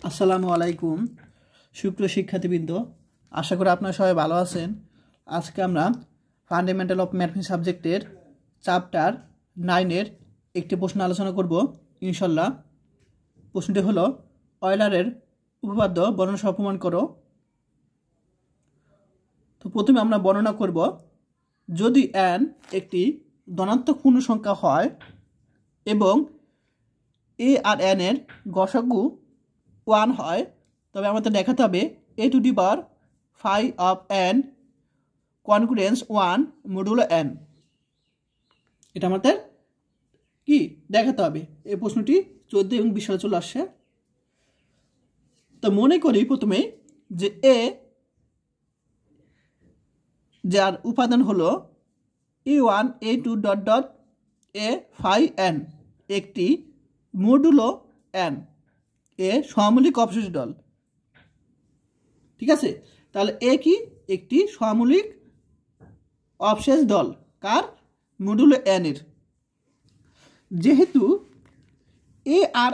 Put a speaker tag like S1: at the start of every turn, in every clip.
S1: আসসালামু আলাইকুম সুপ্রিয় শিক্ষার্থীবৃন্দ, আশা করি আপনারা সবাই ভালো আছেন। আজকে আমরা ফান্ডামেন্টাল অফ ম্যাথমেটিক্স সাবজেক্টের চ্যাপ্টার 9-এর একটি প্রশ্ন আলোচনা করব ইনশাল্লাহ। প্রশ্নটি হলো, অয়লারের উপপাদ্য বর্ণনা সহ প্রমাণ করো। তো প্রথমে আমরা বর্ণনা করব, যদি n একটি ধনাত্মক পূর্ণ সংখ্যা হয় এবং a আর n এর গসাগু 1 হয়, তবে আমাদের দেখাতে হবে a to the power 5 of n congruence 1 modulo n। এটা আমাদের কি দেখাতে হবে। এই প্রশ্নটি 14 এবং 20 সালে চলে আসছে। তো মনে করি প্রথমে যে a যার উপাদান হলো a1 a2 dot dot a5n একটি মডুলো n এ সমমূলিক অবশেষ দল। ঠিক আছে, তাহলে এ কি একটি সমমূলিক অবশেষ দল কার? মডুলো n এর। যেহেতু এ আর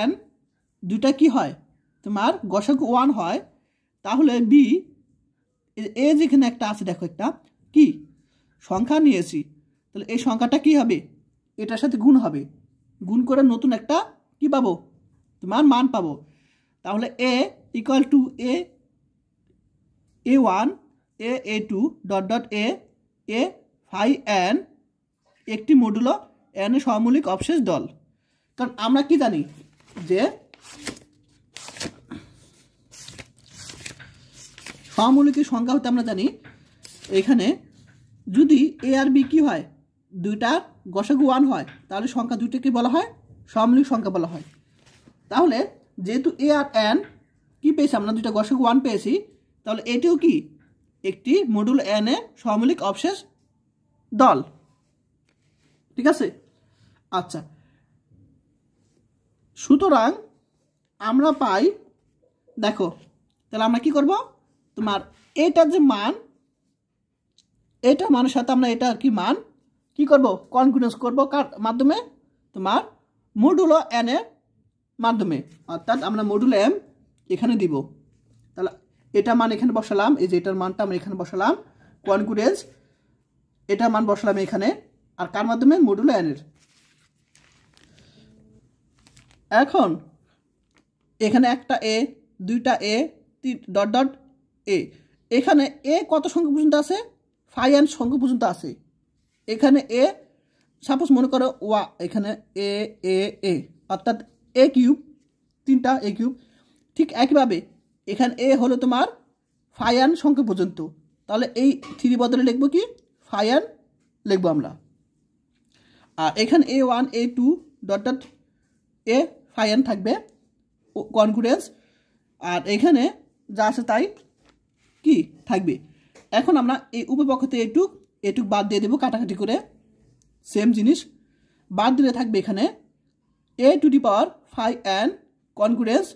S1: n দুটা কি হয়, তোমার গসাগু 1 হয়, তাহলে বি এ যেখানে একটা আছে, দেখো একটা কি সংখ্যা নিয়েছি, তাহলে এই সংখ্যাটা কি হবে, এটার সাথে গুণ হবে, গুণ করে নতুন একটা কি পাবো, তোমার মান পাবো। তাহলে a equal to a1 a2 dot dot a5n একটি মডুলো n এর সমমূলিক অবশেষ দল। কারণ আমরা কি জানি যে সমমূলিকের সংখ্যা হতে আমরা জানি, এখানে যদি এ আর বি কি হয়, দুইটার গসাগু 1 হয়, তাহলে সংখ্যা দুইটাকে বলা হয় সমমূলিক সংখ্যা বলা হয়। তাহলে যেহেতু এ আর n কি পেয়েছি, আমরা দুইটা গসাগু 1 পেয়েছি, তাহলে এটিও কি একটি মডুলো n এর সমমূলিক অবশেষ দল। ঠিক আছে, আচ্ছা, সুতরাং আমরা পাই, দেখো তাহলে আমরা কি করব, তোমার এটার যে মান, এটা মানের সাথে আমরা এটা কি মান কি করব, কনগ্রুয়েন্স করব কার মাধ্যমে, তোমার মডুলো n এর মাধ্যমে। অর্থাৎ আমরা মডুলো m এখানে দিব, তাহলে এটা মান এখানে বসালাম, এই যে এটার মানটা আমরা এখানে বসালাম, কনগ্রুয়েন্স এটা মান বসালাম এখানে, আর কার মাধ্যমে, মডুলো n এর। এখন এখানে একটা এ, দুইটা এ, ডট ডট এ, এখানে এ কত সংখ্যা পর্যন্ত আছে, 5n সংখ্যা পর্যন্ত আছে। এখানে এ সাপোজ মনে করো এখানে এ এ এ অর্থাৎ এ কিউব, 3টা এ কিউব। ঠিক একইভাবে এখানে এ হলো তোমার 5n সংখ্যা পর্যন্ত, তাহলে এই 3 বদলে লিখবো কি 5n লিখবো আমরা। আর এখানে a1 a2 dot dot a5n থাকবে কনগ্রুয়েন্স, আর এখানে যা আছে তাই কি থাকবে। এখন আমরা এই উপপক্ষতে এটুক বাদ দিয়ে দেবো কাটাকাটি করে, সেম জিনিস বাদ দিলে থাকবে এখানে a to the power 5n congruence,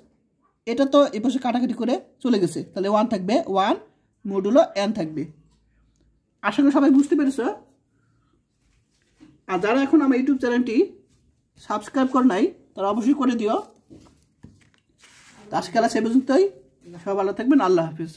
S1: এটা তো এ পাশে কাটাকাটি করে চলে গেছে, তাহলে 1 থাকবে, 1 মডুলো n থাকবে। আশা করি সবাই বুঝতে পেরেছ। আর যারা এখন আমার ইউটিউব চ্যানেলটি সাবস্ক্রাইব করে নাই, তারা অবশ্যই করে দিও। আজকাল সে পর্যন্তই, সবাই ভালো থাকবেন, আল্লাহ হাফিজ।